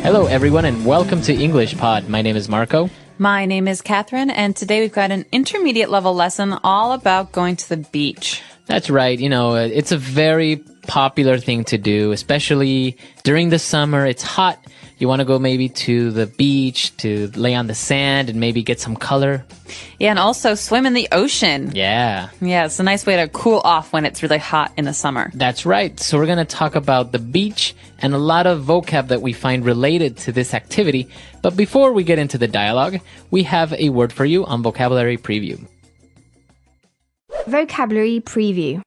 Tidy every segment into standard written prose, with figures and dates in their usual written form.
Hello, everyone, and welcome to English Pod. My name is Marco. My name is Catherine, and today we've got an intermediate level lesson all about going to the beach. That's right. You know, it's a very popular thing to do, especially during the summer. It's hot. You want to go maybe to the beach to lay on the sand and maybe get some color. Yeah, and also swim in the ocean. Yeah. Yeah, it's a nice way to cool off when it's really hot in the summer. That's right. So we're going to talk about the beach and a lot of vocab that we find related to this activity. But before we get into the dialogue, we have a word for you on Vocabulary Preview. Vocabulary Preview.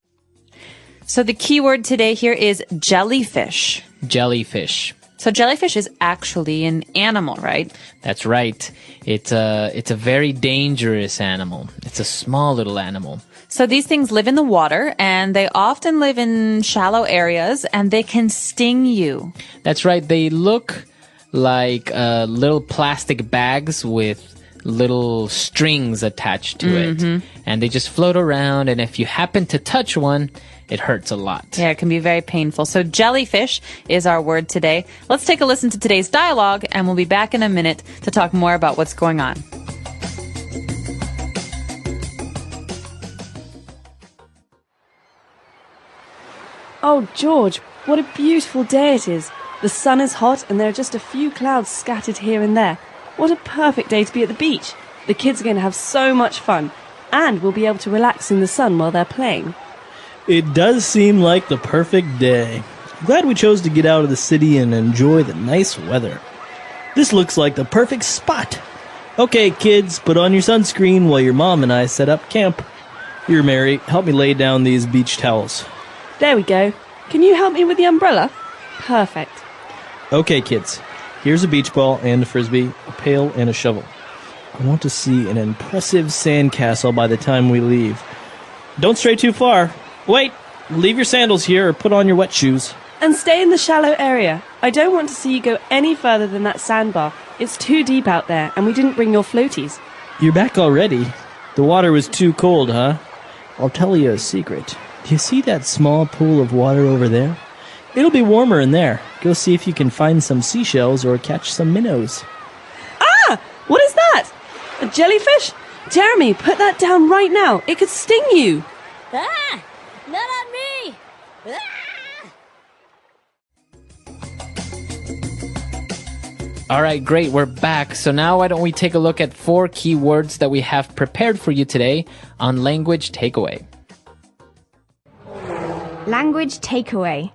So the key word today here is jellyfish. Jellyfish. So jellyfish is actually an animal, right? That's right. It's a very dangerous animal. It's a small little animal. So these things live in the water, and they often live in shallow areas, and they can sting you. That's right. They look like little plastic bags with little strings attached to it. And they just float around, and if you happen to touch one, it hurts a lot. Yeah, it can be very painful. So jellyfish is our word today. Let's take a listen to today's dialogue, and we'll be back in a minute to talk more about what's going on. Oh, George, what a beautiful day it is. The sun is hot and there are just a few clouds scattered here and there. What a perfect day to be at the beach. The kids are going to have so much fun, and we'll be able to relax in the sun while they're playing. It does seem like the perfect day. I'm glad we chose to get out of the city and enjoy the nice weather. This looks like the perfect spot. Okay, kids, put on your sunscreen while your mom and I set up camp. Here, Mary, help me lay down these beach towels. There we go. Can you help me with the umbrella? Perfect. Okay, kids, here's a beach ball and a frisbee, a pail and a shovel. I want to see an impressive sandcastle by the time we leave. Don't stray too far. Wait, leave your sandals here or put on your wet shoes. And stay in the shallow area. I don't want to see you go any further than that sandbar. It's too deep out there, and we didn't bring your floaties. You're back already? The water was too cold, huh? I'll tell you a secret. Do you see that small pool of water over there? It'll be warmer in there. Go see if you can find some seashells or catch some minnows. Ah! What is that? A jellyfish? Jeremy, put that down right now. It could sting you. Ah! Not on me! Ah! All right, great. We're back. So now why don't we take a look at 4 key words that we have prepared for you today on Language Takeaway. Language Takeaway.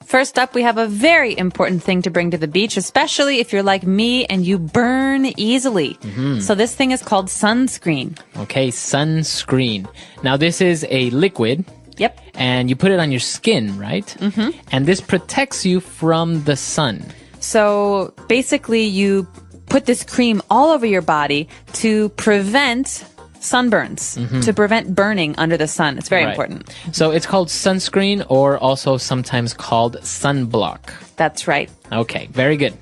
First up, we have a very important thing to bring to the beach, especially if you're like me and you burn easily. So this thing is called sunscreen. Okay, sunscreen. Now this is a liquid. Yep. And you put it on your skin, right? And this protects you from the sun. So basically you put this cream all over your body to prevent sunburns, to prevent burning under the sun. It's very important. So it's called sunscreen, or also sometimes called sunblock. That's right. Okay, very good.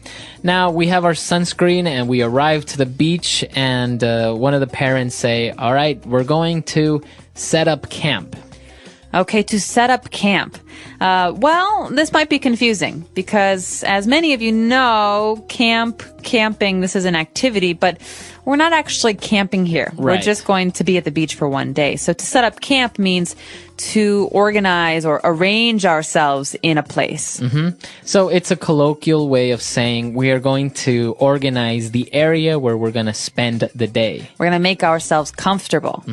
Now we have our sunscreen and we arrive to the beach, and one of the parents say, all right, we're going to set up camp. Okay, to set up camp. Well, this might be confusing because, as many of you know, camping, this is an activity, but we're not actually camping here. Right. We're just going to be at the beach for one day. So to set up camp means to organize or arrange ourselves in a place. So it's a colloquial way of saying we are going to organize the area where we're going to spend the day. We're going to make ourselves comfortable.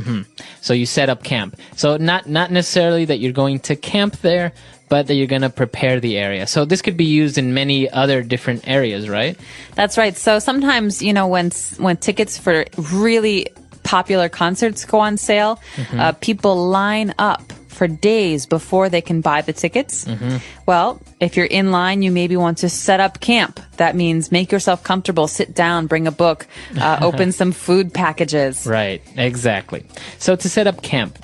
So you set up camp. So not necessarily that you're going to camp there, but that you're going to prepare the area. So this could be used in many other different areas, right? That's right. So sometimes, you know, when tickets for really popular concerts go on sale, people line up for days before they can buy the tickets. Well, if you're in line, you maybe want to set up camp. That means make yourself comfortable, sit down, bring a book, open some food packages. Right, exactly. So to set up camp.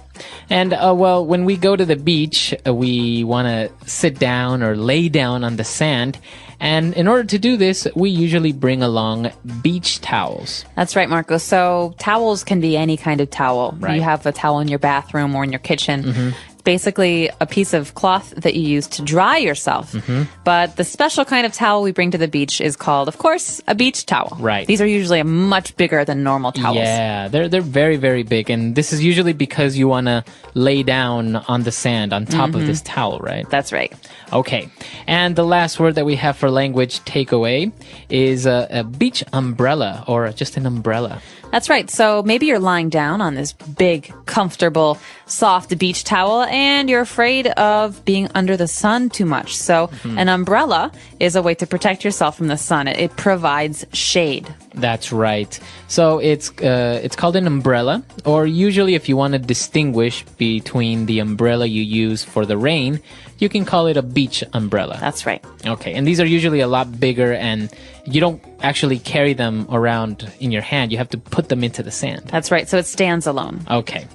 And, well, when we go to the beach, we want to sit down or lay down on the sand. And in order to do this, we usually bring along beach towels. That's right, Marco. So towels can be any kind of towel. Right. You have a towel in your bathroom or in your kitchen. basically a piece of cloth that you use to dry yourself. But the special kind of towel we bring to the beach is called, of course, a beach towel. Right. These are usually much bigger than normal towels. Yeah, they're very, very big. And this is usually because you want to lay down on the sand on top of this towel, right? That's right. Okay. And the last word that we have for language takeaway is a beach umbrella, or just an umbrella. That's right. So maybe you're lying down on this big, comfortable, soft beach towel and you're afraid of being under the sun too much. So an umbrella is a way to protect yourself from the sun. It provides shade. That's right. So it's called an umbrella, or usually if you want to distinguish between the umbrella you use for the rain, you can call it a beach umbrella. That's right. Okay, and these are usually a lot bigger, and you don't actually carry them around in your hand. You have to put them into the sand. That's right. So it stands alone. Okay.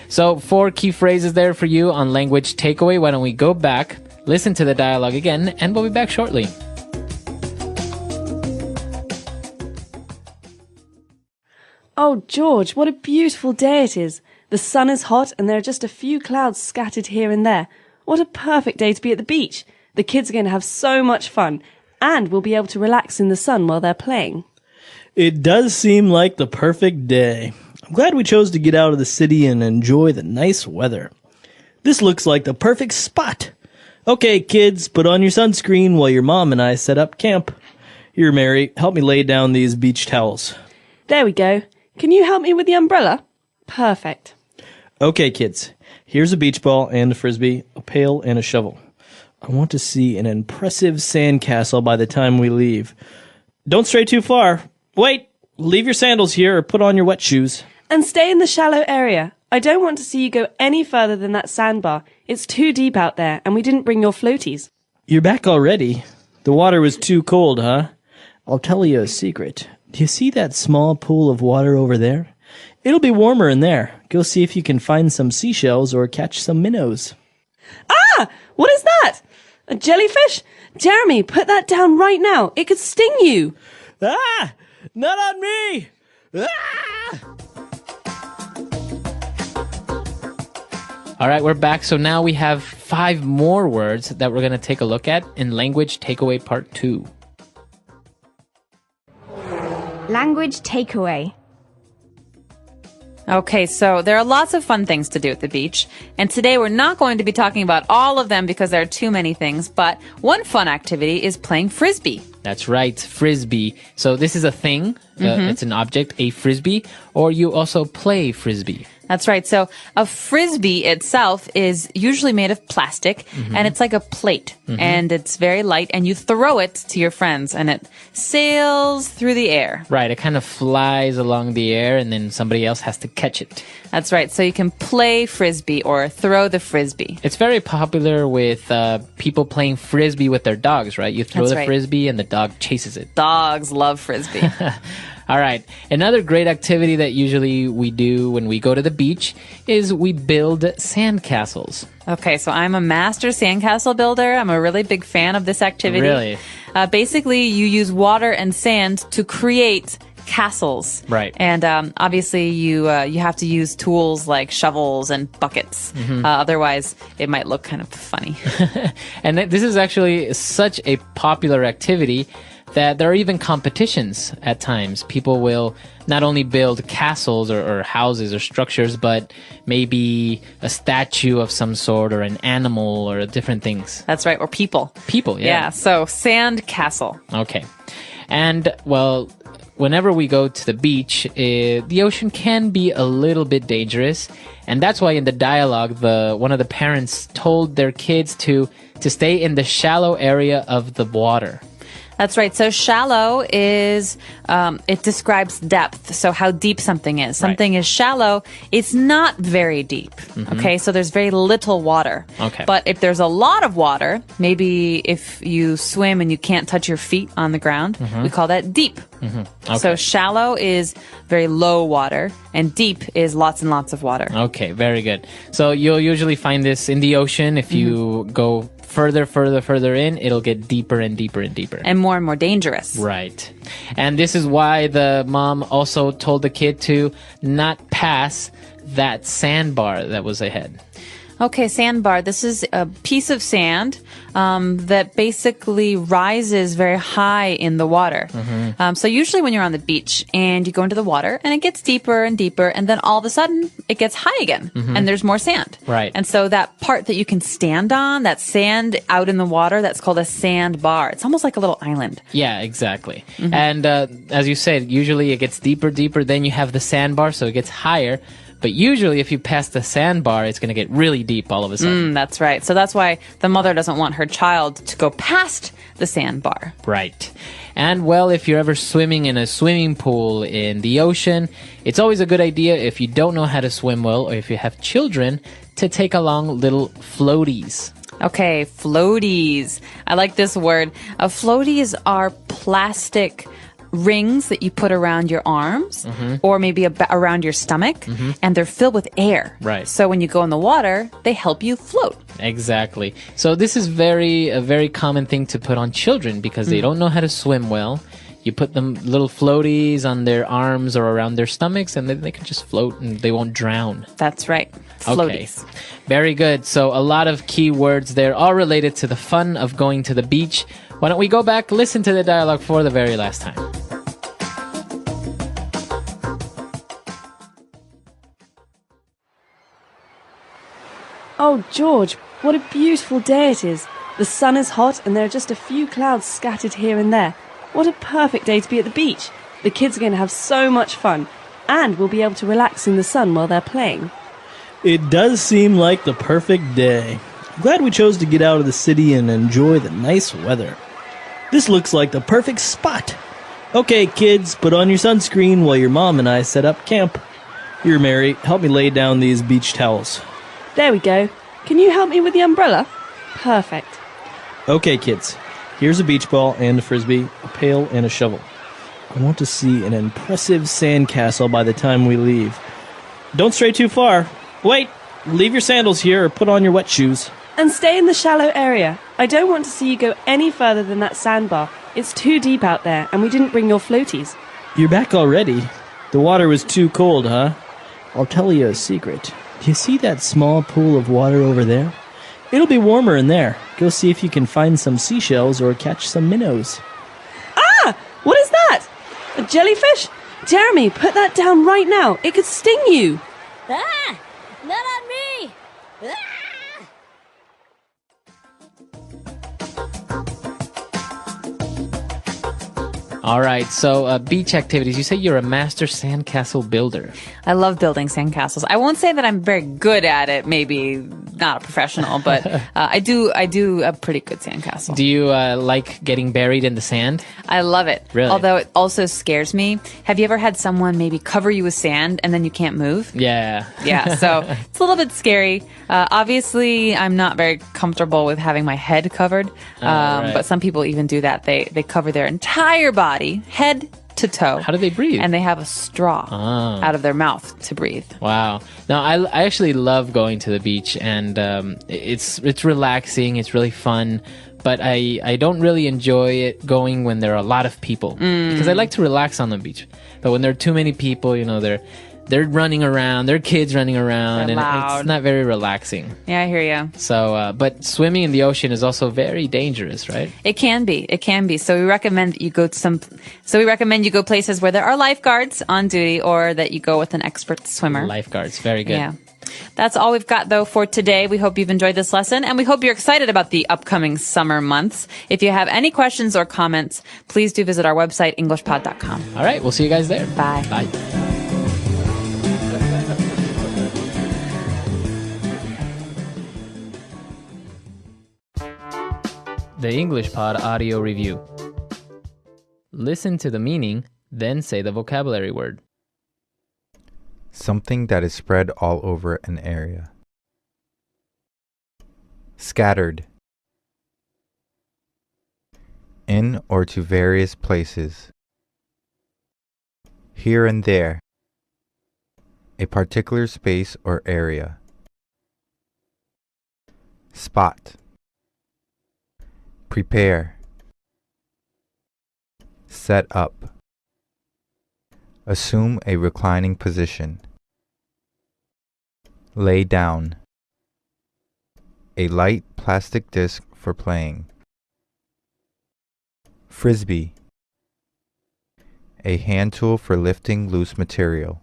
So 4 key phrases there for you on language takeaway. Why don't we go back, listen to the dialogue again, and we'll be back shortly. Oh, George, what a beautiful day it is. The sun is hot and there are just a few clouds scattered here and there. What a perfect day to be at the beach. The kids are going to have so much fun and we'll be able to relax in the sun while they're playing. It does seem like the perfect day. I'm glad we chose to get out of the city and enjoy the nice weather. This looks like the perfect spot. Okay, kids, put on your sunscreen while your mom and I set up camp. Here, Mary, help me lay down these beach towels. There we go. Can you help me with the umbrella? Perfect. Okay, kids, here's a beach ball and a frisbee, a pail and a shovel. I want to see an impressive sandcastle by the time we leave. Don't stray too far. Wait, leave your sandals here or put on your wet shoes. And stay in the shallow area. I don't want to see you go any further than that sandbar. It's too deep out there and we didn't bring your floaties. You're back already? The water was too cold, huh? I'll tell you a secret. Do you see that small pool of water over there? It'll be warmer in there. Go see if you can find some seashells or catch some minnows. Ah! What is that? A jellyfish? Jeremy, put that down right now. It could sting you. Ah! Not on me! Ah! All right, we're back. So now we have 5 more words that we're going to take a look at in language takeaway part 2. Language takeaway. Okay, so there are lots of fun things to do at the beach, and today we're not going to be talking about all of them because there are too many things, but one fun activity is playing frisbee. That's right, frisbee. So this is a thing. It's an object, a frisbee, or you also play frisbee. That's right. So a frisbee itself is usually made of plastic and it's like a plate and it's very light and you throw it to your friends and it sails through the air. Right, it kind of flies along the air and then somebody else has to catch it. That's right. So you can play frisbee or throw the frisbee. It's very popular with people playing frisbee with their dogs, right? You throw That's the right. frisbee and the dog chases it. Dogs love frisbee. All right. Another great activity that usually we do when we go to the beach is we build sandcastles. Okay, so I'm a master sandcastle builder. I'm a really big fan of this activity. Really? Basically, you use water and sand to create castles. Right. And obviously, you have to use tools like shovels and buckets. Otherwise, it might look kind of funny. And this is actually such a popular activity that there are even competitions at times. People will not only build castles or houses or structures, but maybe a statue of some sort or an animal or different things. That's right, or people. People, yeah. Yeah, so sand castle. Okay. And, well, whenever we go to the beach, the ocean can be a little bit dangerous. And that's why in the dialogue, one of the parents told their kids to stay in the shallow area of the water. That's right. So shallow is, it describes depth. So how deep something is. Something is shallow. It's not very deep. Okay. So there's very little water. Okay. But if there's a lot of water, maybe if you swim and you can't touch your feet on the ground, we call that deep. Okay. So shallow is very low water and deep is lots and lots of water. Okay. Very good. So you'll usually find this in the ocean. If you go further in, it'll get deeper and deeper and deeper. And more dangerous. Right. And this is why the mom also told the kid to not pass that sandbar that was ahead. Okay, sandbar. This is a piece of sand that basically rises very high in the water. So usually when you're on the beach and you go into the water and it gets deeper and deeper, and then all of a sudden it gets high again and there's more sand. Right. And so that part that you can stand on, that sand out in the water, that's called a sandbar. It's almost like a little island. Yeah, exactly. And as you said, usually it gets deeper, then you have the sandbar, so it gets higher. But usually if you pass the sandbar, it's going to get really deep all of a sudden. That's right. So that's why the mother doesn't want her child to go past the sandbar. Right. And well, if you're ever swimming in a swimming pool in the ocean, it's always a good idea, if you don't know how to swim well or if you have children, to take along little floaties. Okay, floaties. I like this word. Floaties are plastic rings that you put around your arms or maybe around your stomach, and they're filled with air. Right. So when you go in the water, they help you float. Exactly. So this is a very common thing to put on children because they don't know how to swim well. You put them little floaties on their arms or around their stomachs, and then they can just float and they won't drown. That's right. Floaties. Okay. Very good. So a lot of key words there, all related to the fun of going to the beach. Why don't we go back, listen to the dialogue for the very last time. Oh, George, what a beautiful day it is. The sun is hot and there are just a few clouds scattered here and there. What a perfect day to be at the beach. The kids are going to have so much fun, and we'll be able to relax in the sun while they're playing. It does seem like the perfect day. I'm glad we chose to get out of the city and enjoy the nice weather. This looks like the perfect spot. Okay, kids, put on your sunscreen while your mom and I set up camp. Here, Mary, help me lay down these beach towels. There we go. Can you help me with the umbrella? Perfect. Okay, kids, here's a beach ball and a frisbee, a pail and a shovel. I want to see an impressive sandcastle by the time we leave. Don't stray too far. Wait, leave your sandals here or put on your wet shoes. And stay in the shallow area. I don't want to see you go any further than that sandbar. It's too deep out there, and we didn't bring your floaties. You're back already? The water was too cold, huh? I'll tell you a secret. Do you see that small pool of water over there? It'll be warmer in there. Go see if you can find some seashells or catch some minnows. Ah! What is that? A jellyfish? Jeremy, put that down right now. It could sting you. Ah! Not on me! Ah! All right, so beach activities. You say you're a master sandcastle builder. I love building sandcastles. I won't say that I'm very good at it, maybe not a professional, but I do a pretty good sandcastle. Do you like getting buried in the sand? I love it. Really? Although it also scares me. Have you ever had someone maybe cover you with sand and then you can't move? Yeah. Yeah, so it's a little bit scary. Obviously, I'm not very comfortable with having my head covered, right. but some people even do that. They cover their entire body, head to toe. How do they breathe? And they have a straw out of their mouth to breathe. Wow. No, I actually love going to the beach, and it's relaxing. It's really fun. But I don't really enjoy it going when there are a lot of people because I like to relax on the beach. But when there are too many people, they're running around, their kids running around, They're and loud. it's not very relaxing. Yeah, I hear you. So, but swimming in the ocean is also very dangerous, right? It can be. It can be. So we recommend you go places where there are lifeguards on duty, or that you go with an expert swimmer. Lifeguards, very good. Yeah. That's all we've got, though, for today. We hope you've enjoyed this lesson, and we hope you're excited about the upcoming summer months. If you have any questions or comments, please do visit our website, englishpod.com. All right, we'll see you guys there. Bye. Bye. The English Pod Audio Review. Listen to the meaning, then say the vocabulary word. Something that is spread all over an area. Scattered. In or to various places. Here and there. A particular space or area. Spot. Prepare. Set up. Assume a reclining position. Lay down. A light plastic disc for playing. Frisbee. A hand tool for lifting loose material.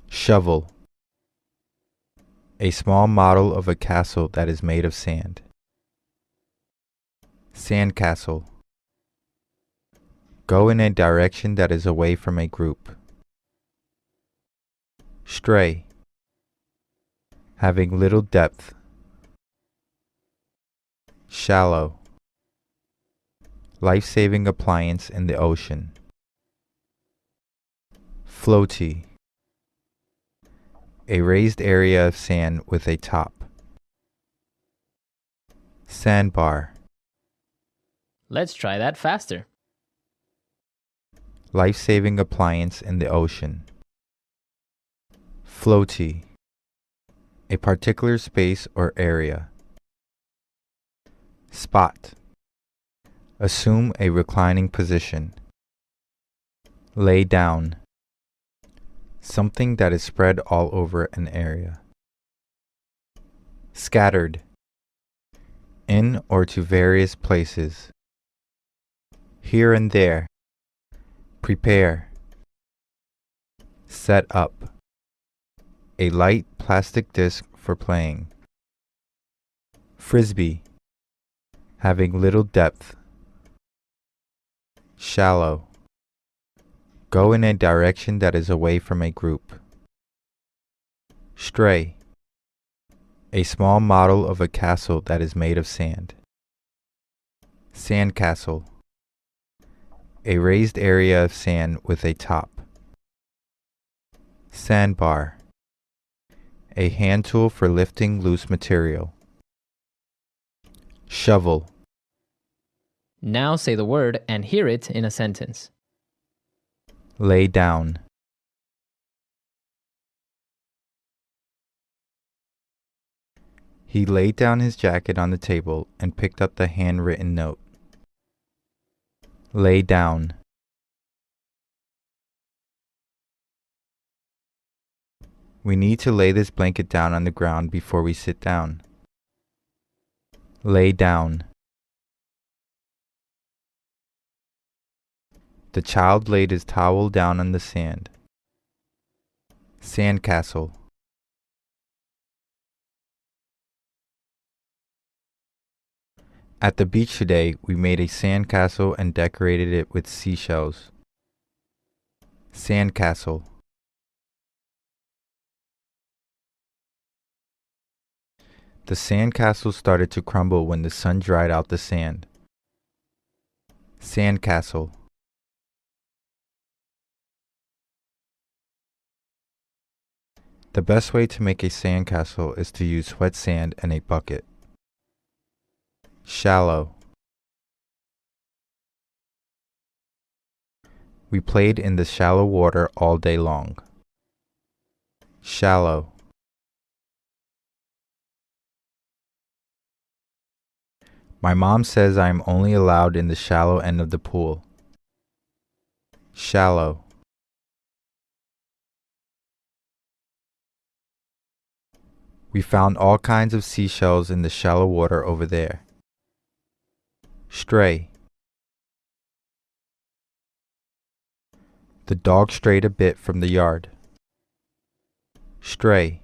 Shovel. A small model of a castle that is made of sand. Sandcastle. Go in a direction that is away from a group. Stray. Having little depth. Shallow. Life-saving appliance in the ocean. Floaty. A raised area of sand with a top. Sandbar. Let's try that faster. Life-saving appliance in the ocean. Floaty. A particular space or area. Spot. Assume a reclining position. Lay down. Something that is spread all over an area. Scattered. In or to various places. Here and there. Prepare. Set up. A light plastic disc for playing. Frisbee. Having little depth. Shallow. Go in a direction that is away from a group. Stray. A small model of a castle that is made of sand. Sandcastle. A raised area of sand with a top. Sandbar. A hand tool for lifting loose material. Shovel. Now say the word and hear it in a sentence. Lay down. He laid down his jacket on the table and picked up the handwritten note. Lay down. We need to lay this blanket down on the ground before we sit down. Lay down. The child laid his towel down on the sand. Sandcastle. At the beach today, we made a sandcastle and decorated it with seashells. Sandcastle. The sandcastle started to crumble when the sun dried out the sand. Sandcastle. The best way to make a sandcastle is to use wet sand and a bucket. Shallow. We played in the shallow water all day long. Shallow. My mom says I am only allowed in the shallow end of the pool. Shallow. We found all kinds of seashells in the shallow water over there. Stray. The dog strayed a bit from the yard. Stray.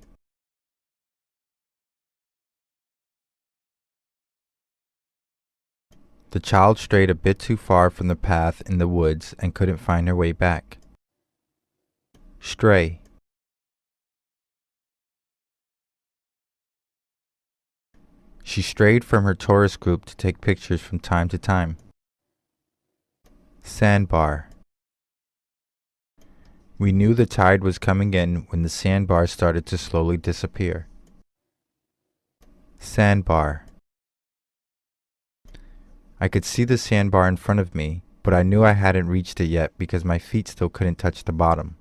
The child strayed a bit too far from the path in the woods and couldn't find her way back. Stray. She strayed from her tourist group to take pictures from time to time. Sandbar. We knew the tide was coming in when the sandbar started to slowly disappear. Sandbar. I could see the sandbar in front of me, but I knew I hadn't reached it yet because my feet still couldn't touch the bottom.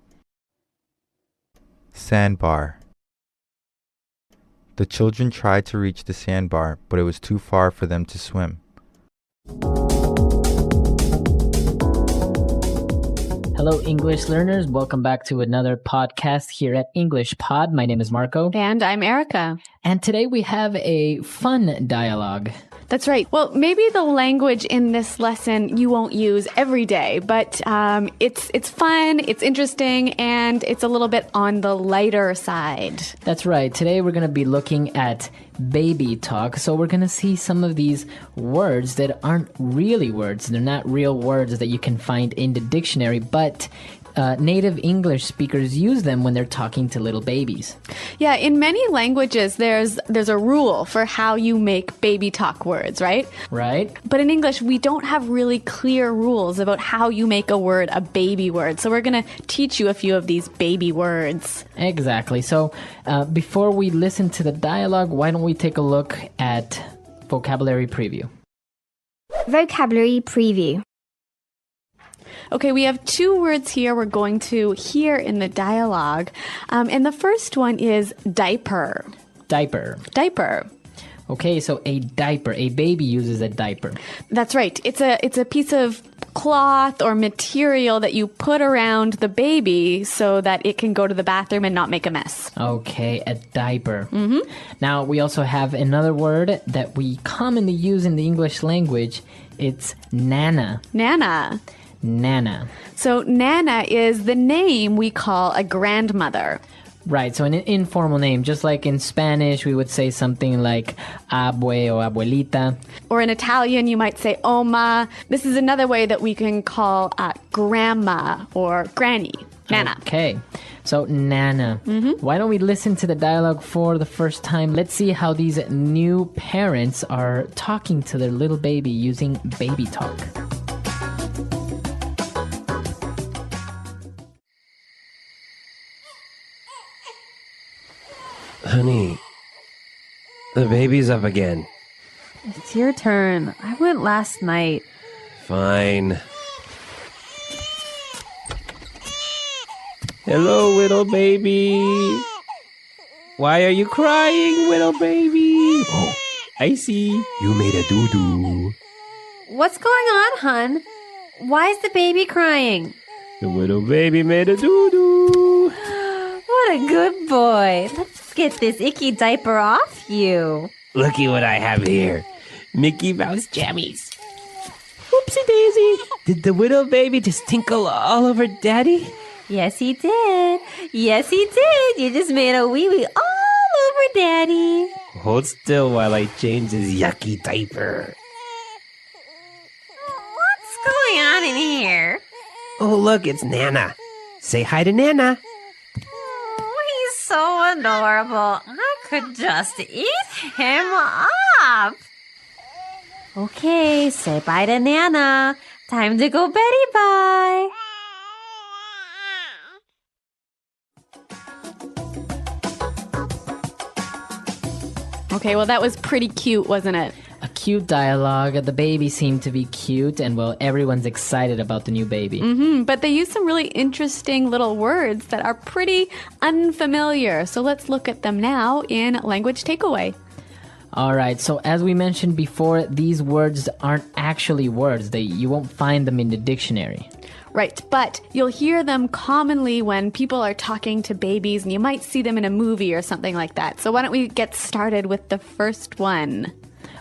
Sandbar. The children tried to reach the sandbar, but it was too far for them to swim. Hello, English learners. Welcome back to another podcast here at English Pod. My name is Marco. And I'm Erica. And today we have a fun dialogue. That's right. Well, maybe the language in this lesson you won't use every day, but it's fun, it's interesting, and it's a little bit on the lighter side. That's right. Today we're going to be looking at baby talk. So we're going to see some of these words that aren't really words. They're not real words that you can find in the dictionary, but native English speakers use them when they're talking to little babies. Yeah, in many languages, there's a rule for how you make baby talk words, right? Right. But in English, we don't have really clear rules about how you make a word a baby word. So we're going to teach you a few of these baby words. Exactly. So before we listen to the dialogue, why don't we take a look at vocabulary preview? Vocabulary preview. Okay, we have two words here we're going to hear in the dialogue. And the first one is diaper. Diaper. Diaper. Okay, so a diaper. A baby uses a diaper. That's right. It's a piece of cloth or material that you put around the baby so that it can go to the bathroom and not make a mess. Okay, a diaper. Mm-hmm. Now, we also have another word that we commonly use in the English language. It's nana. Nana. Nana. So Nana is the name we call a grandmother. Right, so an informal name, just like in Spanish, we would say something like abue or abuelita. Or in Italian, you might say oma. This is another way that we can call grandma or granny. Nana. Okay, so Nana. Mm-hmm. Why don't we listen to the dialogue for the first time? Let's see how these new parents are talking to their little baby using baby talk. Honey, the baby's up again. It's your turn. I went last night. Fine. Hello, little baby. Why are you crying, little baby? Oh, I see. You made a doo-doo. What's going on, hun? Why is the baby crying? The little baby made a doo-doo. What a good boy. Let's get this icky diaper off you. Looky what I have here. Mickey Mouse jammies. Oopsie daisy. Did the little baby just tinkle all over Daddy? Yes, he did. Yes, he did. You just made a wee-wee all over Daddy. Hold still while I change his yucky diaper. What's going on in here? Oh, look, it's Nana. Say hi to Nana. Oh, he's so adorable. I could just eat him up. Okay, say bye to Nana. Time to go Betty bye. Okay, well, that was pretty cute, wasn't it? A cute dialogue. The baby seemed to be cute, and well, everyone's excited about the new baby. Mm-hmm, but they use some really interesting little words that are pretty unfamiliar. So let's look at them now in Language Takeaway. All right, so as we mentioned before, these words aren't actually words. You won't find them in the dictionary. Right, but you'll hear them commonly when people are talking to babies, and you might see them in a movie or something like that. So why don't we get started with the first one?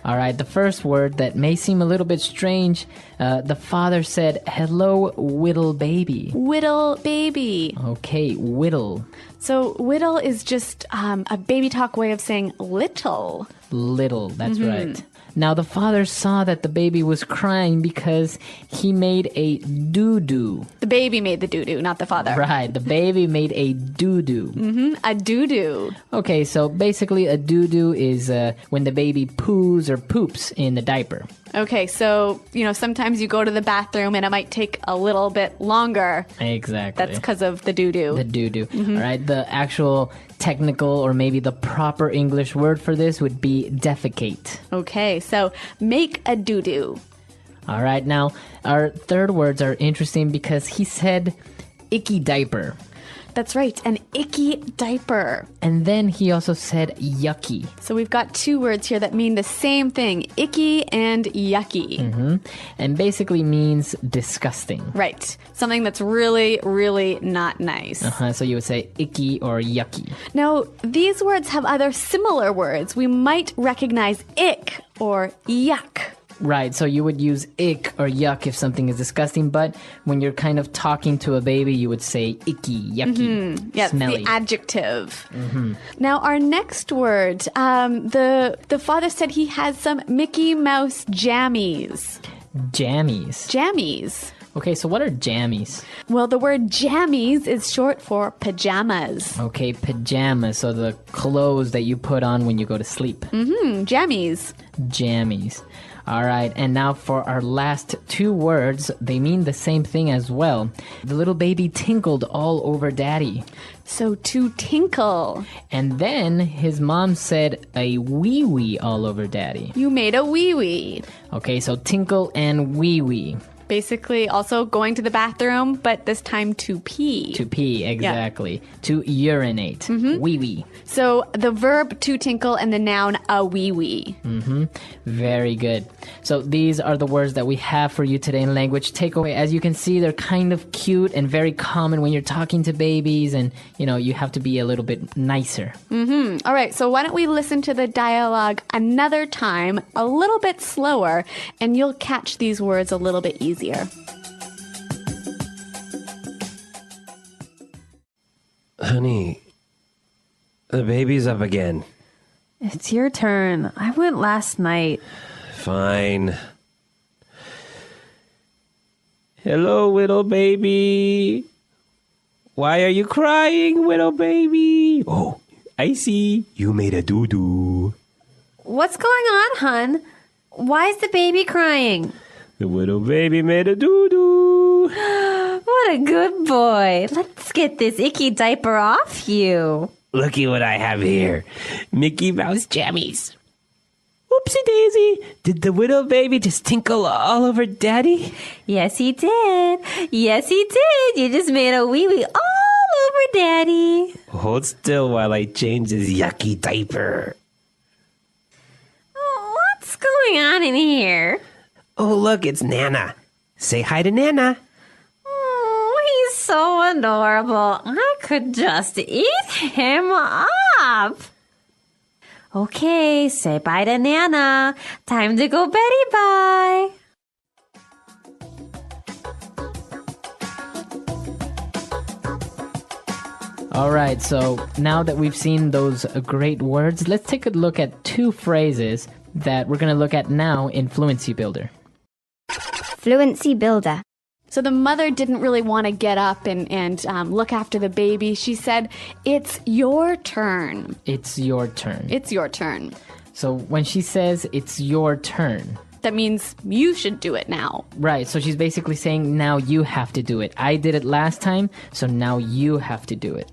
All right, the first word that may seem a little bit strange, the father said, hello, whittle baby. Whittle baby. Okay, whittle. So whittle is just a baby talk way of saying little. Little, that's right. Now, the father saw that the baby was crying because he made a doo-doo. The baby made the doo-doo, not the father. Right, the baby made a doo-doo. Mm-hmm, a doo-doo. Okay, so basically a doo-doo is when the baby poos or poops in the diaper. Okay, so, sometimes you go to the bathroom and it might take a little bit longer. Exactly. That's because of the doo-doo. The doo-doo. All right, the actual technical or maybe the proper English word for this would be defecate. Okay, so make a doo-doo. All right, now our third words are interesting because he said icky diaper. That's right, an icky diaper. And then he also said yucky. So we've got two words here that mean the same thing, icky and yucky. And basically means disgusting. Right. Something that's really, really not nice. So you would say icky or yucky. Now, these words have other similar words. We might recognize ick or yuck. Right, so you would use ick or yuck if something is disgusting, but when you're kind of talking to a baby, you would say icky, yucky, Yes, smelly. the adjective. Now, our next word, the father said he has some Mickey Mouse jammies. Jammies. Jammies. Okay, so what are jammies? Well, the word jammies is short for pajamas. Okay, pajamas, so the clothes that you put on when you go to sleep. Jammies. Jammies. All right, and now for our last two words, they mean the same thing as well. The little baby tinkled all over daddy. So to tinkle. And then his mom said a wee-wee all over daddy. You made a wee-wee. Okay, so tinkle and wee-wee. Basically also going to the bathroom, but this time to pee. To pee, exactly. To urinate. Wee-wee. So the verb to tinkle and the noun a wee-wee. Very good. So these are the words that we have for you today in language takeaway. As you can see, they're kind of cute and very common when you're talking to babies, and you have to be a little bit nicer. All right, so why don't we listen to the dialogue another time, a little bit slower, and you'll catch these words a little bit easier. Honey, the baby's up again. It's your turn. I went last night. Fine. Hello, little baby. Why are you crying, little baby? Oh, I see. You made a doo-doo. What's going on, hun? Why is the baby crying? The little baby made a doo-doo. What a good boy. Let's get this icky diaper off you. Looky what I have here. Mickey Mouse jammies. Oopsie daisy. Did the little baby just tinkle all over daddy? Yes, he did. Yes, he did. You just made a wee-wee all over daddy. Hold still while I change this yucky diaper. What's going on in here? Oh, look, it's Nana. Say hi to Nana. Oh, he's so adorable. I could just eat him up. Okay, say bye to Nana. Time to go Betty bye. All right, so now that we've seen those great words, let's take a look at two phrases that we're going to look at now in Fluency Builder. Fluency Builder. So the mother didn't really want to get up and look after the baby. She said, "It's your turn." It's your turn. It's your turn. So when she says it's your turn, That means you should do it now. right, so she's basically saying now you have to do it. I did it last time, so now you have to do it.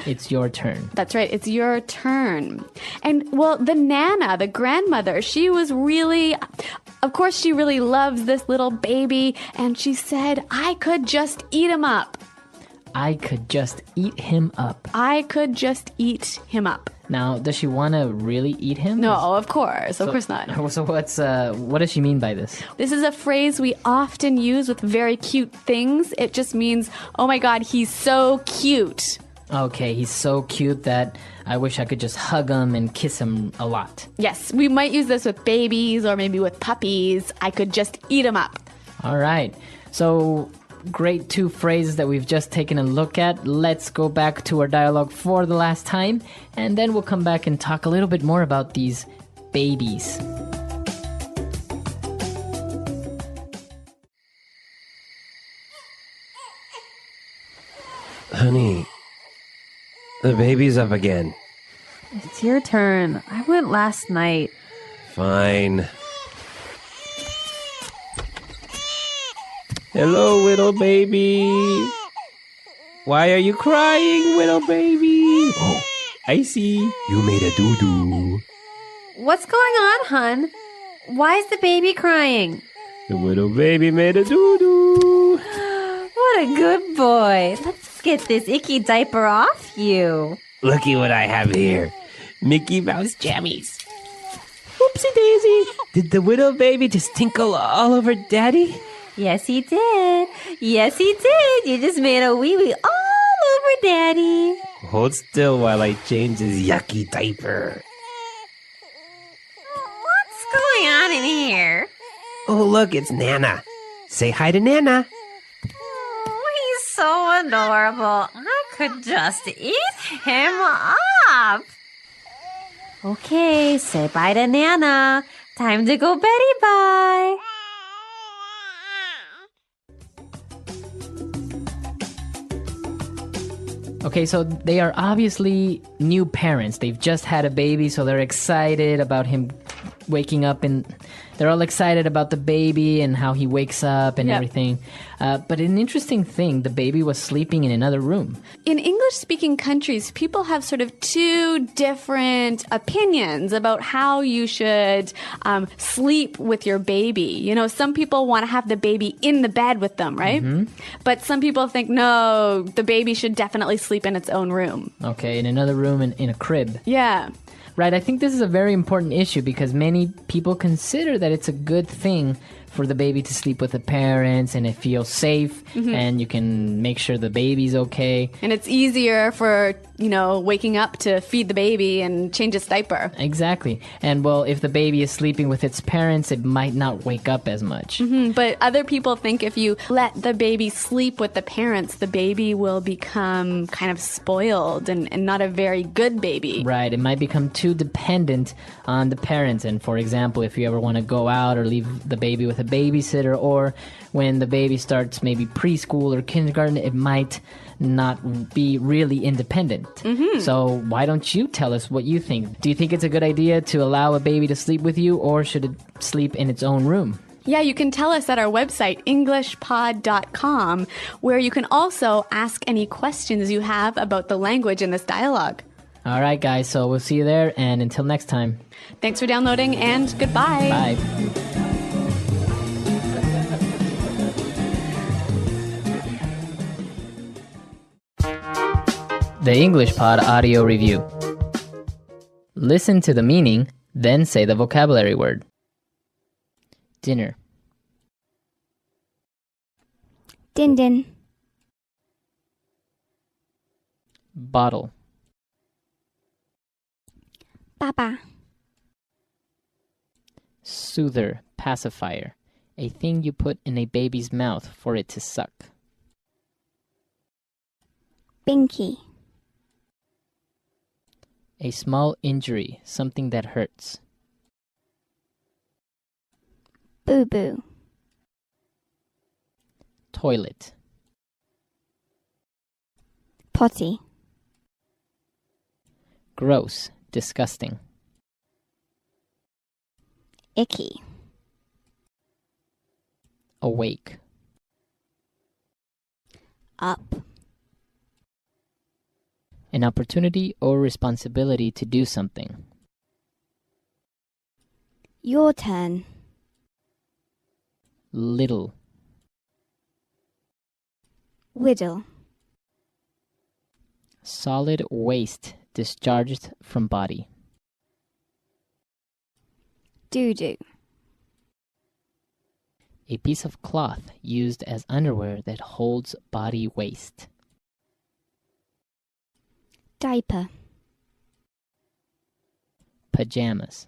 It's your turn. That's right. It's your turn. And, well, the Nana, the grandmother, she was really, of course, she really loves this little baby. And she said, I could just eat him up. I could just eat him up. I could just eat him up. Now, does she want to really eat him? No, of course. Of course not. So what does she mean by this? This is a phrase we often use with very cute things. It just means, oh my God, he's so cute. Okay, he's so cute that I wish I could just hug him and kiss him a lot. Yes, we might use this with babies or maybe with puppies. I could just eat him up. All right. So, great two phrases that we've just taken a look at. Let's go back to our dialogue for the last time, and then we'll come back and talk a little bit more about these babies. Honey, the baby's up again. It's your turn. I went last night. Fine. Hello, little baby. Why are you crying, little baby? Oh, I see. You made a doo-doo. What's going on, hun? Why is the baby crying? The little baby made a doo-doo. What What a good boy. Let's get this icky diaper off you. Looky what I have here. Mickey Mouse jammies. Oopsie daisy. Did the widow baby just tinkle all over Daddy? Yes, he did. Yes, he did. You just made a wee-wee all over Daddy. Hold still while I change his yucky diaper. What's going on in here? Oh, look, it's Nana. Say hi to Nana. He's so adorable. I could just eat him up. Okay, say bye to Nana. Time to go Betty bye. Okay, so they are obviously new parents. They've just had a baby, so they're excited about him waking up, and they're all excited about the baby and how he wakes up and everything. But an interesting thing, the baby was sleeping in another room. In English-speaking countries, people have sort of two different opinions about how you should sleep with your baby. You know, some people want to have the baby in the bed with them, right? But some people think, no, the baby should definitely sleep in its own room. Okay, in another room in a crib. Yeah. Right, I think this is a very important issue because many people consider that it's a good thing for the baby to sleep with the parents and it feels safe and you can make sure the baby's okay. And it's easier for, you know, waking up to feed the baby and change its diaper. Exactly. And well, if the baby is sleeping with its parents, it might not wake up as much. But other people think if you let the baby sleep with the parents, the baby will become kind of spoiled and not a very good baby. Right, it might become too dependent on the parents. And for example, if you ever want to go out or leave the baby with a babysitter, or when the baby starts maybe preschool or kindergarten, it might not be really independent. So why don't you tell us what you think? Do you think it's a good idea to allow a baby to sleep with you, or should it sleep in its own room? Yeah, you can tell us at our website, englishpod.com, where you can also ask any questions you have about the language in this dialogue. All right, guys, so we'll see you there, and until next time. Thanks for downloading, and goodbye. Bye. The English Pod Audio Review. Listen to the meaning, then say the vocabulary word. Dinner. Din din. Bottle. Baba. Soother, pacifier. A thing you put in a baby's mouth for it to suck. Binky. A small injury, something that hurts. Boo boo. Toilet. Potty. Gross, disgusting. Icky. Awake. Up. An opportunity or responsibility to do something. Your turn. Little. Whittle. Solid waste discharged from body. Doo-doo. A piece of cloth used as underwear that holds body waste. Diaper. Pajamas.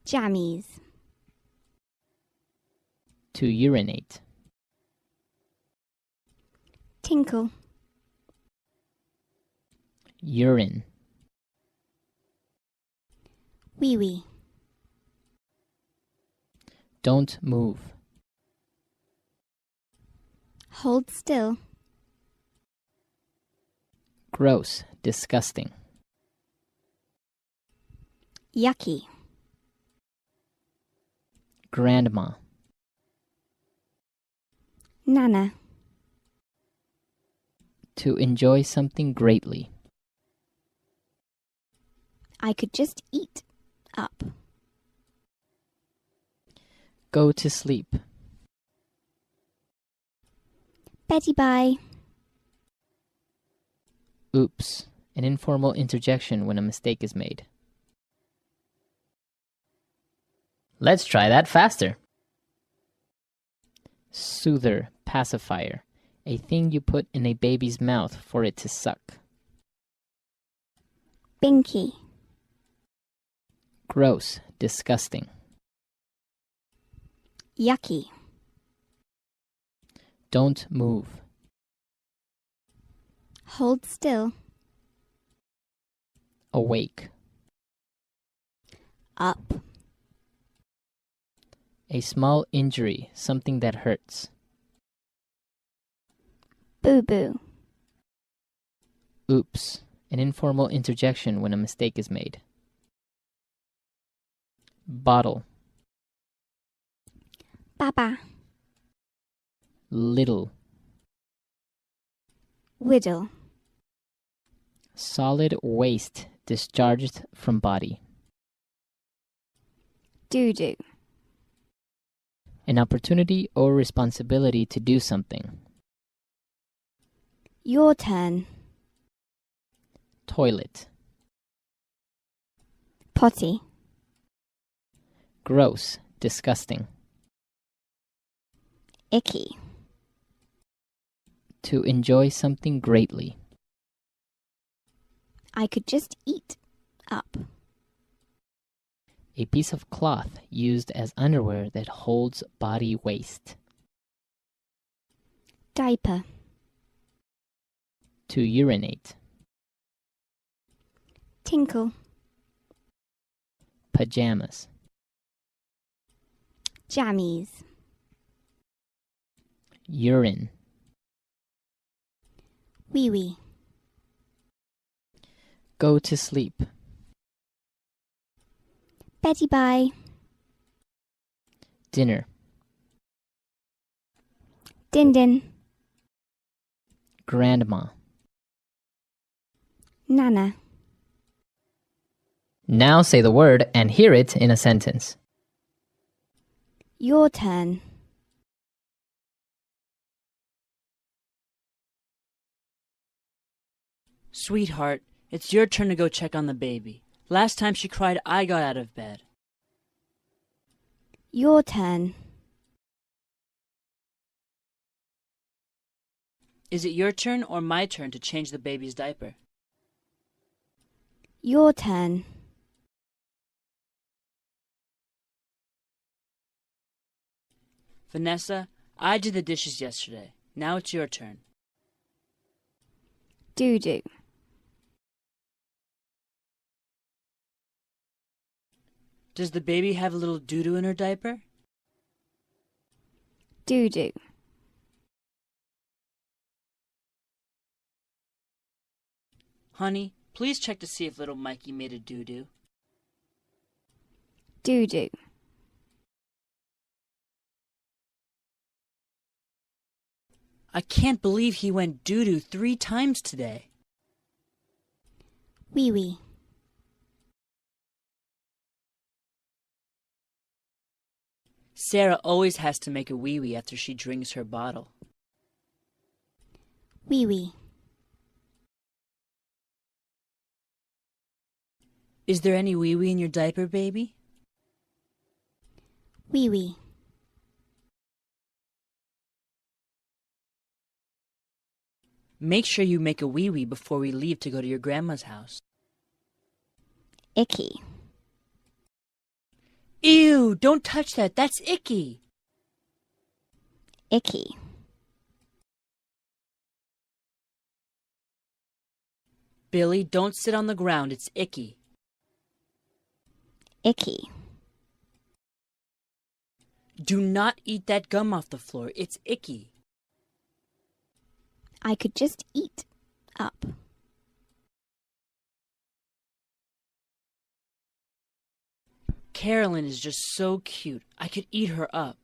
Jammies. To urinate. Tinkle. Urine. Wee wee. Don't move. Hold still. Gross, disgusting. Yucky. Grandma. Nana. To enjoy something greatly. I could just eat up. Go to sleep. Betty bye. Oops. An informal interjection when a mistake is made. Let's try that faster. Soother, pacifier. A thing you put in a baby's mouth for it to suck. Binky. Gross, disgusting. Yucky. Don't move. Hold still. Awake. Up. A small injury, something that hurts. Boo-boo. Oops. An informal interjection when a mistake is made. Bottle. Baba. Little. Whittle. Solid waste discharged from body. Doo-doo. An opportunity or responsibility to do something. Your turn. Toilet. Potty. Gross, disgusting. Icky. To enjoy something greatly. I could just eat up. A piece of cloth used as underwear that holds body waste. Diaper. To urinate. Tinkle. Pajamas. Jammies. Urine. Wee-wee. Go to sleep. Betty bye. Dinner. Din-din. Grandma. Nana. Now say the word and hear it in a sentence. Your turn. Sweetheart, it's your turn to go check on the baby. Last time she cried, I got out of bed. Your turn. Is it your turn or my turn to change the baby's diaper? Your turn. Vanessa, I did the dishes yesterday. Now it's your turn. Doo-doo. Does the baby have a little doo-doo in her diaper? Doo-doo. Honey, please check to see if little Mikey made a doo-doo. Doo-doo. I can't believe he went doo-doo 3 times today. Wee-wee. Sarah always has to make a wee-wee after she drinks her bottle. Wee-wee. Is there any wee-wee in your diaper, baby? Wee-wee. Make sure you make a wee-wee before we leave to go to your grandma's house. Icky. Ew, don't touch that. That's icky. Icky. Billy, don't sit on the ground. It's icky. Icky. Do not eat that gum off the floor. It's icky. I could just eat up. Carolyn is just so cute. I could eat her up.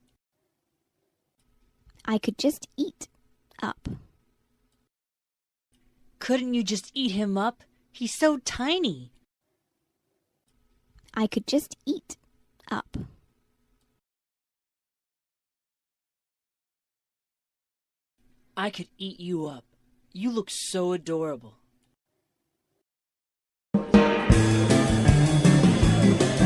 I could just eat up. Couldn't you just eat him up? He's so tiny. I could just eat up. I could eat you up. You look so adorable.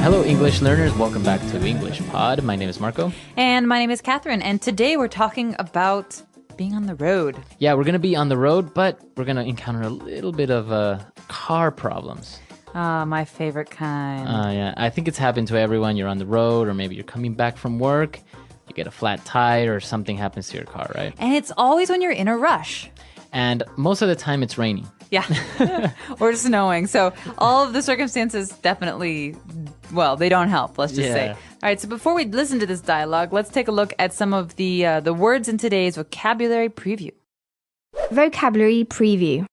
Hello, English learners. Welcome back to English Pod. My name is Marco. And my name is Catherine. And today we're talking about being on the road. Yeah, we're going to be on the road, but we're going to encounter a little bit of car problems. My favorite kind. Yeah, I think it's happened to everyone. You're on the road, or maybe you're coming back from work. You get a flat tire, or something happens to your car, right? And it's always when you're in a rush. And most of the time, it's raining. Yeah, or snowing. So all of the circumstances definitely, well, they don't help, let's just say. All right, so before we listen to this dialogue, let's take a look at some of the words in today's vocabulary preview. Vocabulary preview.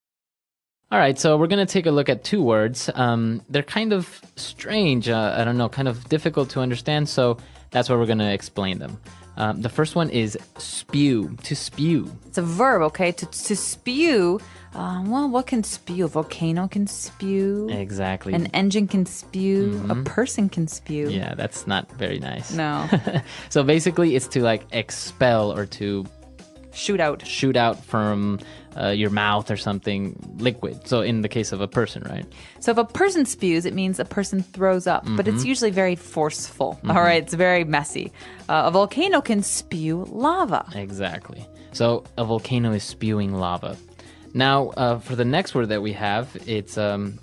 All right, so we're going to take a look at two words. They're kind of strange, I don't know, kind of difficult to understand, so that's why we're going to explain them. The first one is spew, to spew. It's a verb, okay? To spew, well, what can spew? A volcano can spew. Exactly. An engine can spew. A person can spew. Yeah, that's not very nice. No. So basically, it's to like expel or to shoot out from your mouth or something liquid. So in the case of a person, right? So if a person spews, it means a person throws up, but it's usually very forceful. All right, it's very messy. A volcano can spew lava. Exactly. So a volcano is spewing lava. Now, for the next word that we have, it's an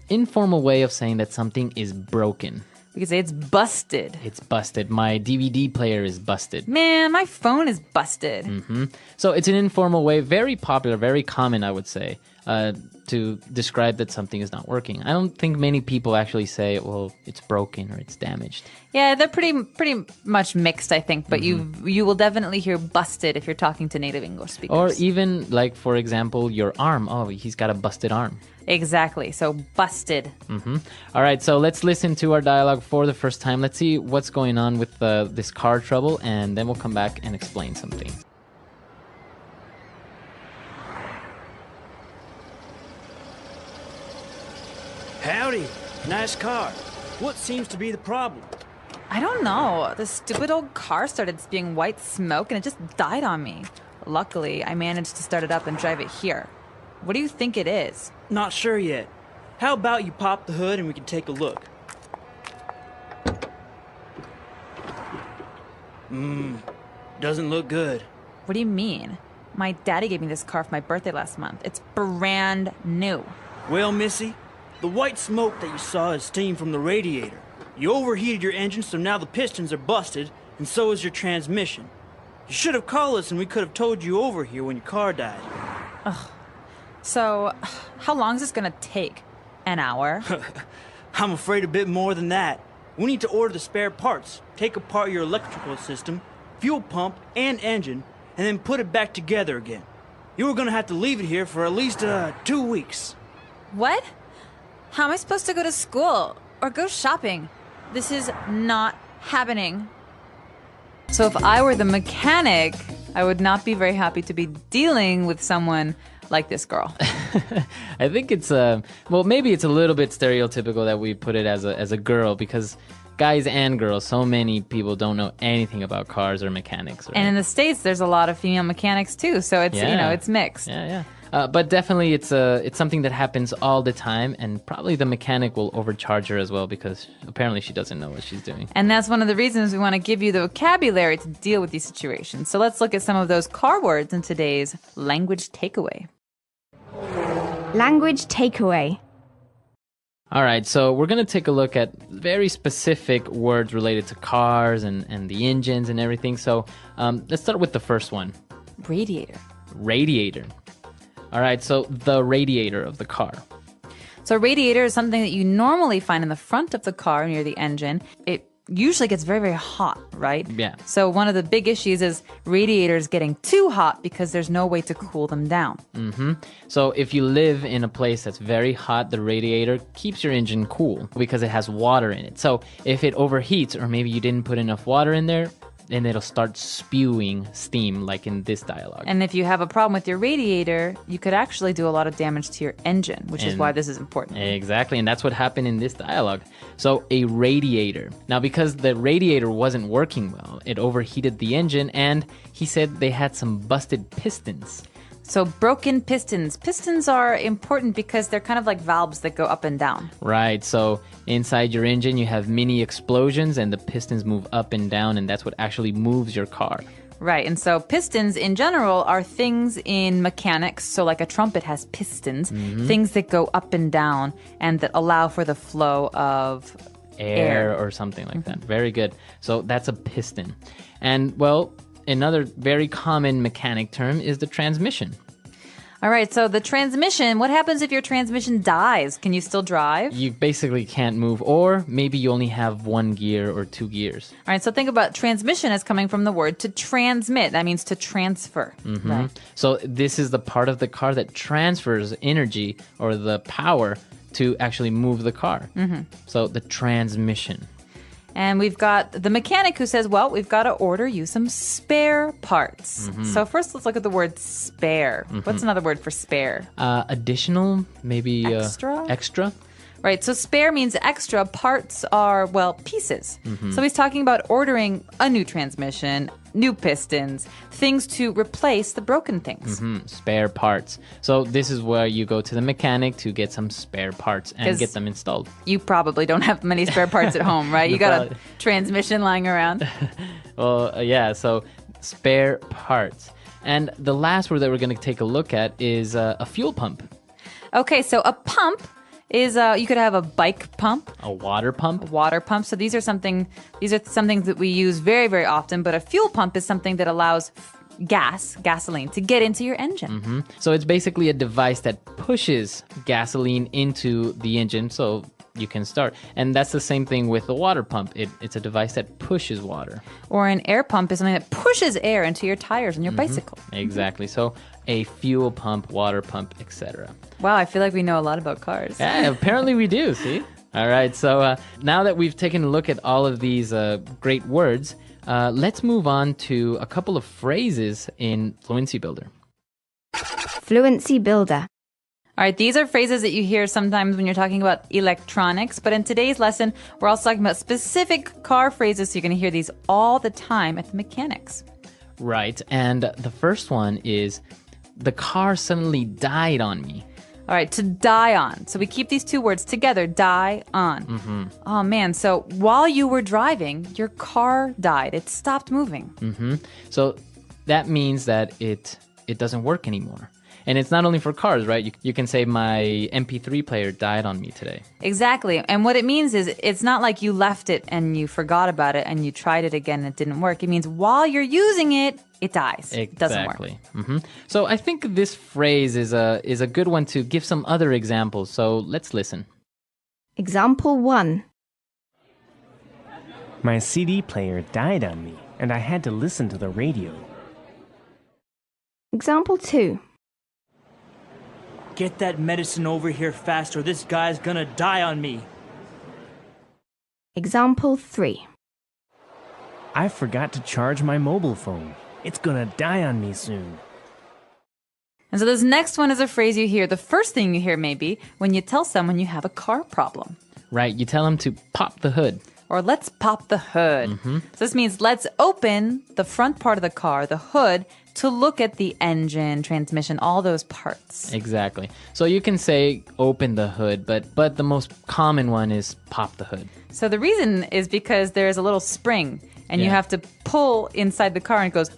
informal way of saying that something is broken. We could say it's busted. It's busted. My DVD player is busted. Man, my phone is busted. So it's an informal way, very popular, very common, I would say, to describe that something is not working. I don't think many people actually say, well, it's broken or it's damaged. Yeah, they're pretty much mixed, I think. But you will definitely hear busted if you're talking to native English speakers. Or even, like, for example, your arm. Oh, he's got a busted arm. Exactly. So busted. All right, so let's listen to our dialogue for the first time. Let's see what's going on with this car trouble, and then we'll come back and explain something. Howdy. Nice car. What seems to be the problem? I don't know. The stupid old car started spewing white smoke and it just died on me. Luckily, I managed to start it up and drive it here. What do you think it is? Not sure yet. How about you pop the hood and we can take a look? Doesn't look good. What do you mean? My daddy gave me this car for my birthday last month. It's brand new. Well, Missy, the white smoke that you saw is steam from the radiator. You overheated your engine, so now the pistons are busted, and so is your transmission. You should have called us and we could have towed you over here when your car died. Ugh. So, how long is this gonna take? An hour? I'm afraid a bit more than that. We need to order the spare parts, take apart your electrical system, fuel pump, and engine, and then put it back together again. You were gonna have to leave it here for at least 2 weeks. What? How am I supposed to go to school or go shopping? This is not happening. So if I were the mechanic, I would not be very happy to be dealing with someone like this girl. I think it's well, maybe it's a little bit stereotypical that we put it as a girl, because guys and girls, so many people don't know anything about cars or mechanics. Right? And in the States, there's a lot of female mechanics too, so it's it's mixed. Yeah. But definitely it's something that happens all the time, and probably the mechanic will overcharge her as well, because apparently she doesn't know what she's doing. And that's one of the reasons we want to give you the vocabulary to deal with these situations. So let's look at some of those car words in today's language takeaway. Language takeaway. All right, so we're going to take a look at very specific words related to cars and the engines and everything. So let's start with the first one. Radiator. Radiator. All right, so the radiator of the car. So a radiator is something that you normally find in the front of the car near the engine. It usually gets very, very hot, right? Yeah. So one of the big issues is radiators getting too hot because there's no way to cool them down. So if you live in a place that's very hot, the radiator keeps your engine cool because it has water in it. So if it overheats, or maybe you didn't put enough water in there, and it'll start spewing steam like in this dialogue. And if you have a problem with your radiator, you could actually do a lot of damage to your engine, which is why this is important. Exactly, and that's what happened in this dialogue. So a radiator. Now, because the radiator wasn't working well, it overheated the engine, and he said they had some busted pistons. So broken pistons. Pistons are important because they're kind of like valves that go up and down. Right, so inside your engine you have mini explosions and the pistons move up and down, and that's what actually moves your car. Right, and so pistons in general are things in mechanics. So like a trumpet has pistons, things that go up and down and that allow for the flow of Air or something like that. Very good. So that's a piston. And well, another very common mechanic term is the transmission. All right, so the transmission, what happens if your transmission dies? Can you still drive? You basically can't move, or maybe you only have one gear or two gears. All right, so think about transmission as coming from the word to transmit. That means to transfer. Right. So this is the part of the car that transfers energy or the power to actually move the car. So the transmission. And we've got the mechanic who says, well, we've got to order you some spare parts. So first, let's look at the word spare. What's another word for spare? Additional, maybe Extra? Extra. Right, so spare means extra. Parts are, well, pieces. So he's talking about ordering a new transmission, new pistons, things to replace the broken things. Spare parts. So this is where you go to the mechanic to get some spare parts and get them installed. You probably don't have many spare parts at home, right? You got a transmission lying around. Well, yeah, so spare parts. And the last word that we're going to take a look at is a fuel pump. Okay, so a pump is you could have a bike pump, a water pump. So these are some things that we use very, very often. But a fuel pump is something that allows gasoline, to get into your engine. So it's basically a device that pushes gasoline into the engine so you can start. And that's the same thing with the water pump. It's a device that pushes water. Or an air pump is something that pushes air into your tires on your bicycle. Exactly. So a fuel pump, water pump, etc. Wow, I feel like we know a lot about cars. Yeah, apparently we do, see? All right, so now that we've taken a look at all of these great words, let's move on to a couple of phrases in Fluency Builder. Fluency Builder. All right, these are phrases that you hear sometimes when you're talking about electronics, but in today's lesson, we're also talking about specific car phrases, so you're going to hear these all the time at the mechanics. Right, and the first one is, the car suddenly died on me. All right, to die on. So we keep these two words together, die on. Oh, man, so while you were driving, your car died. It stopped moving. So that means that it doesn't work anymore. And it's not only for cars, right? You can say my MP3 player died on me today. Exactly. And what it means is it's not like you left it and you forgot about it and you tried it again and it didn't work. It means while you're using it, it dies. Exactly. It doesn't work. So I think this phrase is a good one to give some other examples. So let's listen. Example 1. My CD player died on me, and I had to listen to the radio. Example 2. Get that medicine over here fast or this guy's gonna die on me. Example 3. I forgot to charge my mobile phone. It's gonna die on me soon. And so this next one is a phrase you hear. The first thing you hear maybe when you tell someone you have a car problem. Right, you tell them to pop the hood. Or let's pop the hood. So this means let's open the front part of the car, the hood, to look at the engine, transmission, all those parts. Exactly. So you can say open the hood, but the most common one is pop the hood. So the reason is because there's a little spring and you have to pull inside the car and it goes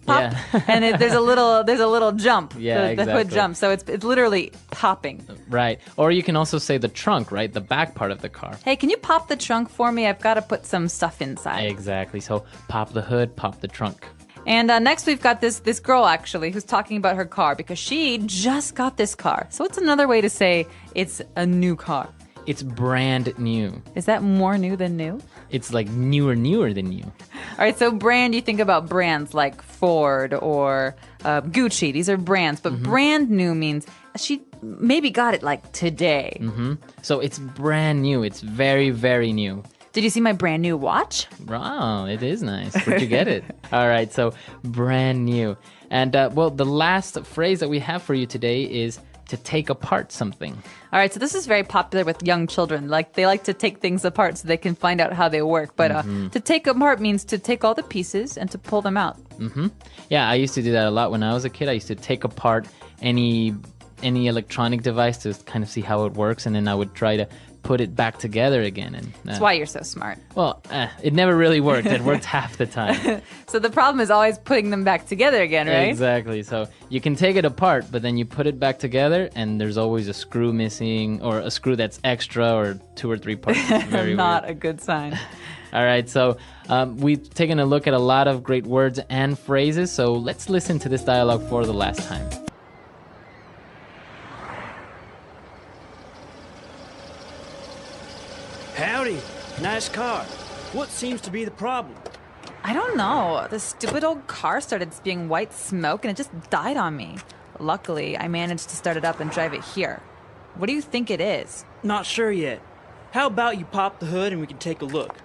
pop, and there's a little jump. Yeah, the hood jumps. So it's literally popping. Right. Or you can also say the trunk, right? The back part of the car. Hey, can you pop the trunk for me? I've got to put some stuff inside. Exactly. So pop the hood, pop the trunk. And next we've got this girl actually who's talking about her car because she just got this car. So it's another way to say it's a new car. It's brand new. Is that more new than new? It's like newer than new. All right, so brand, you think about brands like Ford or Gucci. These are brands, but brand new means she maybe got it like today. So it's brand new. It's very, very new. Did you see my brand new watch? Wow, it is nice. Where'd you get it? All right, so brand new. And well, the last phrase that we have for you today is to take apart something. All right, so this is very popular with young children. Like they like to take things apart so they can find out how they work. But to take apart means to take all the pieces and to pull them out. Yeah, I used to do that a lot when I was a kid. I used to take apart any electronic device to kind of see how it works, and then I would try to put it back together again. And That's why you're so smart. Well, it never really worked. It worked half the time. So the problem is always putting them back together again, right? Exactly. So you can take it apart, but then you put it back together, and there's always a screw missing, or a screw that's extra, or 2 or 3 parts. It's very Not weird. a good sign. All right, so we've taken a look at a lot of great words and phrases, so let's listen to this dialogue for the last time. Howdy. Nice car. What seems to be the problem? I don't know. The stupid old car started spewing white smoke and it just died on me. Luckily, I managed to start it up and drive it here. What do you think it is? Not sure yet. How about you pop the hood and we can take a look?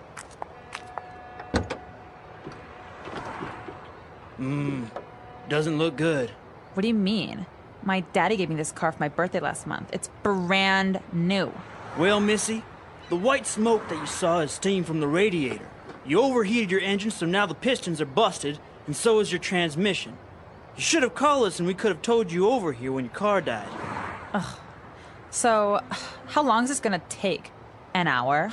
Doesn't look good. What do you mean? My daddy gave me this car for my birthday last month. It's brand new. Well, Missy, the white smoke that you saw is steam from the radiator. You overheated your engine, so now the pistons are busted, and so is your transmission. You should have called us and we could have towed you over here when your car died. So, how long is this gonna take? An hour?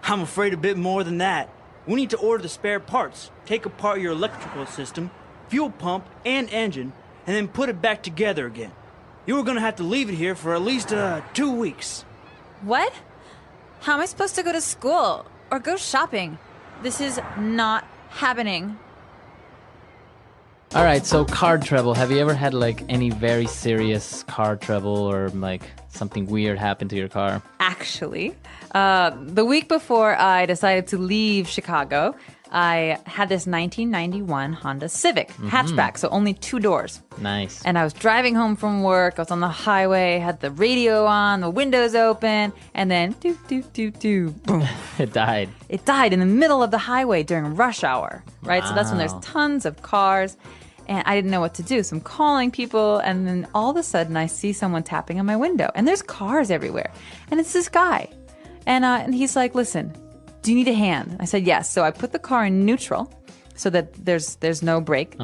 I'm afraid a bit more than that. We need to order the spare parts, take apart your electrical system, fuel pump, and engine, and then put it back together again. You were gonna have to leave it here for at least 2 weeks. What? How am I supposed to go to school or go shopping? This is not happening. All right, so car trouble. Have you ever had like any very serious car trouble, or like something weird happen to your car? Actually, the week before I decided to leave Chicago, I had this 1991 Honda Civic hatchback, so only 2 doors. Nice. And I was driving home from work. I was on the highway, had the radio on, the windows open, and then boom. It died. It died in the middle of the highway during rush hour, right? So that's when there's tons of cars, and I didn't know what to do. So I'm calling people, and then all of a sudden I see someone tapping on my window, and there's cars everywhere. And it's this guy. And he's like, listen, do you need a hand? I said, yes. So I put the car in neutral so that there's no brake.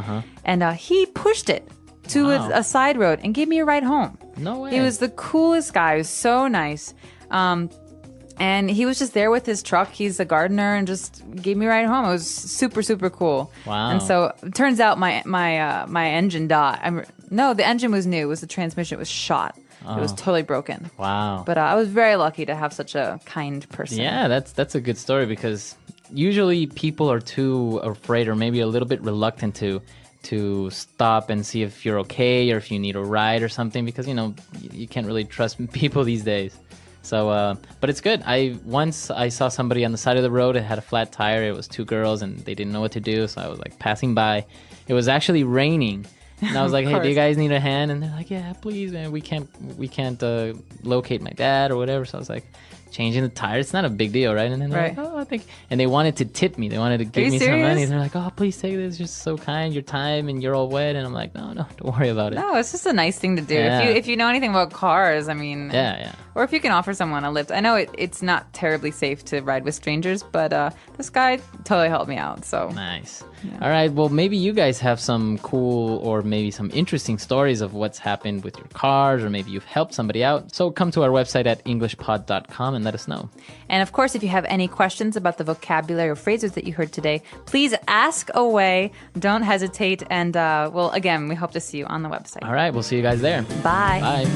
And he pushed it to a side road and gave me a ride home. No way. He was the coolest guy. He was so nice. And he was just there with his truck. He's a gardener and just gave me a ride home. It was super, super cool. Wow. And so it turns out my engine died. No, the engine was new. It was the transmission. It was shot. It was totally broken. Wow. But I was very lucky to have such a kind person. Yeah, that's a good story, because usually people are too afraid, or maybe a little bit reluctant to stop and see if you're okay, or if you need a ride or something, because you can't really trust people these days. So, but it's good. Once I saw somebody on the side of the road. It had a flat tire. It was 2 girls, and they didn't know what to do. So I was like passing by. It was actually raining. And I was like, hey, do you guys need a hand? And they're like, yeah, please, man. We can't locate my dad or whatever. So I was like, changing the tire. It's not a big deal, right? And then they're like, oh, I think. And they wanted to tip me. They wanted to give me some money. They're like, oh, please take this. You're so kind. Your time, and you're all wet. And I'm like, no, don't worry about it. No, it's just a nice thing to do. Yeah. If you know anything about cars, I mean. Yeah. Or if you can offer someone a lift. I know it's not terribly safe to ride with strangers, but this guy totally helped me out. So nice. Yeah. All right. Well, maybe you guys have some cool or maybe some interesting stories of what's happened with your cars, or maybe you've helped somebody out. So come to our website at englishpod.com and let us know. And of course, if you have any questions about the vocabulary or phrases that you heard today, please ask away. Don't hesitate. And well, again, we hope to see you on the website. All right. We'll see you guys there. Bye. Bye.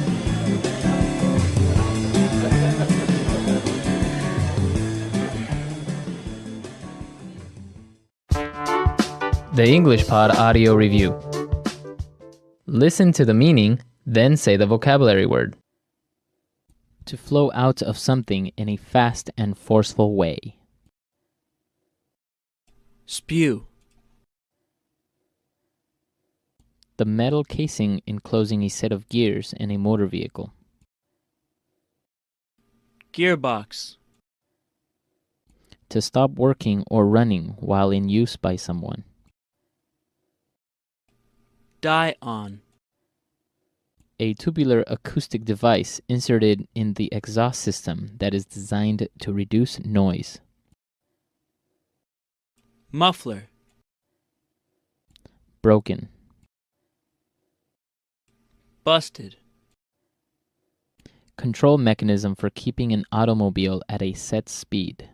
The English Pod Audio Review. Listen to the meaning, then say the vocabulary word. To flow out of something in a fast and forceful way. Spew. The metal casing enclosing a set of gears in a motor vehicle. Gearbox. To stop working or running while in use by someone. Die on. A tubular acoustic device inserted in the exhaust system that is designed to reduce noise. Muffler. Broken. Busted. Control mechanism for keeping an automobile at a set speed.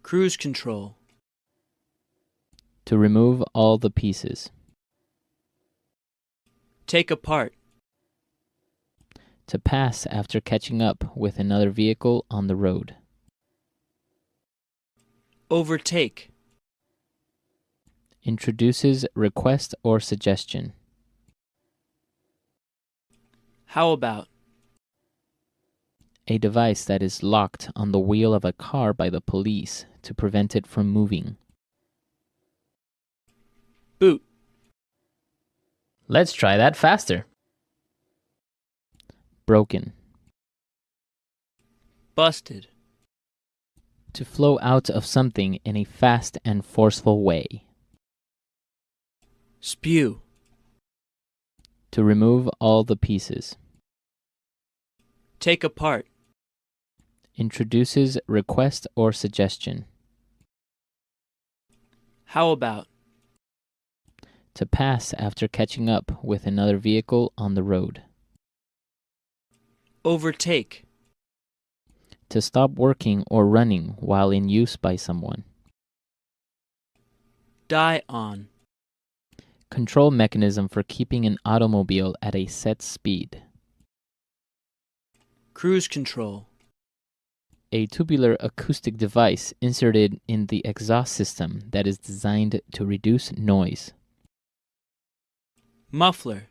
Cruise control. To remove all the pieces. Take apart. To pass after catching up with another vehicle on the road. Overtake. Introduces request or suggestion. How about? A device that is locked on the wheel of a car by the police to prevent it from moving. Boot. Let's try that faster. Broken. Busted. To flow out of something in a fast and forceful way. Spew. To remove all the pieces. Take apart. Introduces request or suggestion. How about? To pass after catching up with another vehicle on the road. Overtake. To stop working or running while in use by someone. Die on. Control mechanism for keeping an automobile at a set speed. Cruise control. A tubular acoustic device inserted in the exhaust system that is designed to reduce noise. Muffler.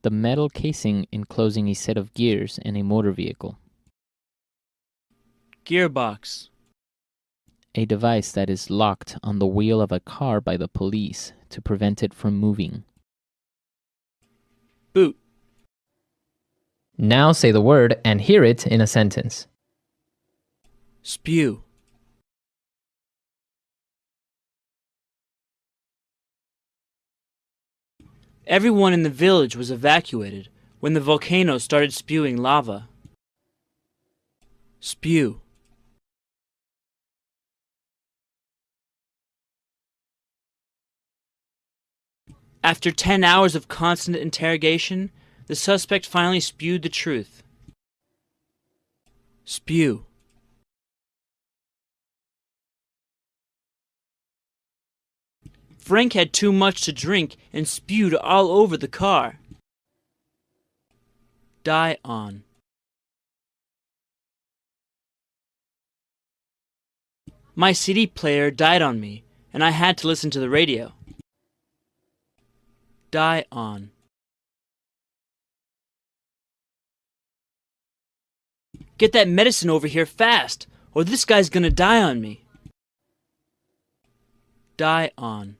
The metal casing enclosing a set of gears in a motor vehicle. Gearbox. A device that is locked on the wheel of a car by the police to prevent it from moving. Boot. Now say the word and hear it in a sentence. Spew. Everyone in the village was evacuated when the volcano started spewing lava. Spew. After 10 hours of constant interrogation, the suspect finally spewed the truth. Spew. Frank had too much to drink and spewed all over the car. Die on. My CD player died on me, and I had to listen to the radio. Die on. Get that medicine over here fast, or this guy's gonna die on me. Die on.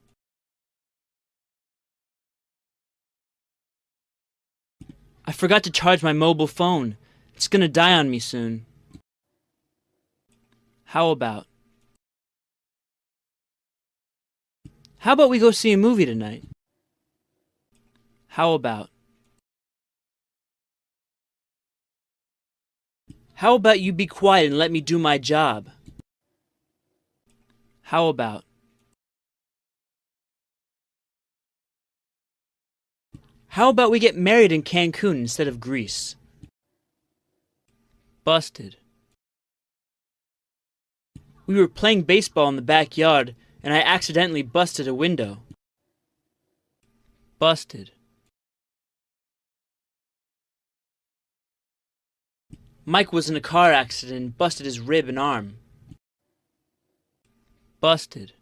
I forgot to charge my mobile phone. It's gonna die on me soon. How about? How about we go see a movie tonight? How about? How about you be quiet and let me do my job? How about? How about we get married in Cancun instead of Greece? Busted. We were playing baseball in the backyard and I accidentally busted a window. Busted. Mike was in a car accident and busted his rib and arm. Busted.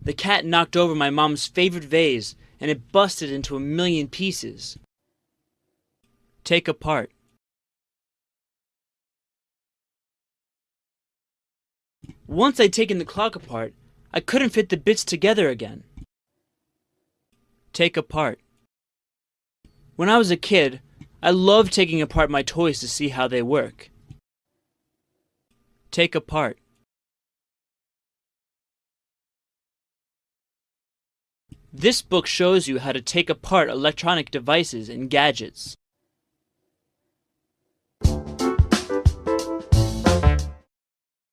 The cat knocked over my mom's favorite vase and it busted into 1,000,000 pieces. Take apart. Once I'd taken the clock apart, I couldn't fit the bits together again. Take apart. When I was a kid, I loved taking apart my toys to see how they work. Take apart. This book shows you how to take apart electronic devices and gadgets.